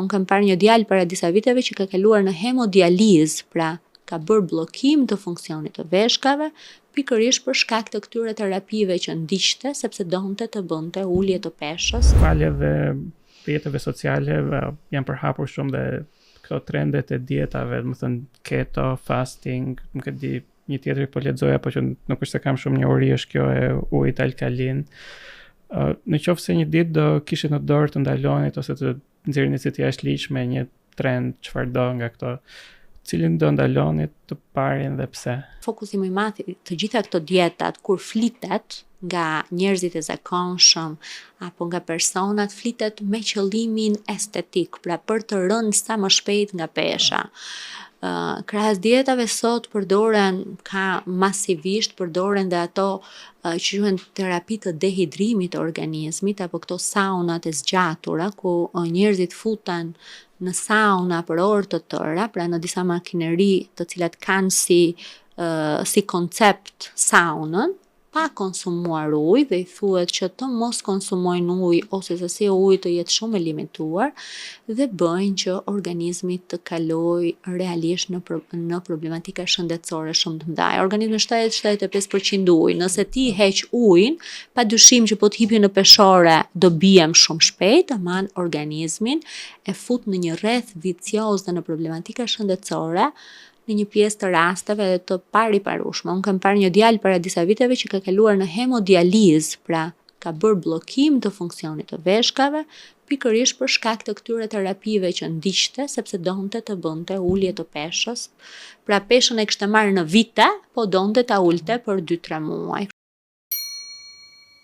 unë kam parë një djalë para disa viteve që ka kaluar në hemodializë, pra ka bërë bllokim të funksionit të veshkave, pikërisht për shkak të këtyre terapive që ndiqte sepse donte të bënte ulje të peshës. Valeve rrjeteve sociale janë përhapur shumë dhe këto trendet e dietave, do të thënë keto, fasting, nuk e di një tjetër po lexoja, po që nuk është se kam shumë njohuri, është kjo e ujit alkalin. Në qoftë se një ditë do kishit në dorë të ndalonit ose të nxjerrni si të jashtëligjshme një trend, çfarë do nga këto, cilin do ndalonit, të parin dhe pse? Fokusi më i madh të gjitha këto dietat kur flitet nga njerëzit e zakonshëm apo nga personat, flitet me qëllimin estetik, pra për të rënë sa më shpejt nga pesha. Krahas dietave sot masivisht përdoren dhe ato që quhen terapi të dehidrimit të organizmit apo këto saunat e zgjatura ku njerëzit futen në sauna për orë të tëra, pra në disa makineri të cilat kanë si koncept saunën, pa konsumuar ujë dhe i thuhet që të mos konsumojnë ujë ose sasi e ujit të jetë shumë e limituar dhe bëjnë që organizmi të kalojë realisht në problematika shëndetësore shumë të mëdha. Organizmi 70-75% ujë. Nëse ti heq ujin, padyshim që po të hipi në peshore do bijem shumë shpejt, aman organizmin e fut në një rreth vicioz dhe në problematika shëndetësore në një pjesë të rasteve dhe të pariparueshme. Unë kam parë një djalë para disa viteve që ka kaluar në hemodializë, pra ka bërë bllokim të funksionit të veshkave, pikërisht për shkak të këtyre terapive që ndiqte sepse donte të bënte ulje të peshës. Pra peshën e kishte marrë në vite, po donte ta ulte për 2-3 muaj.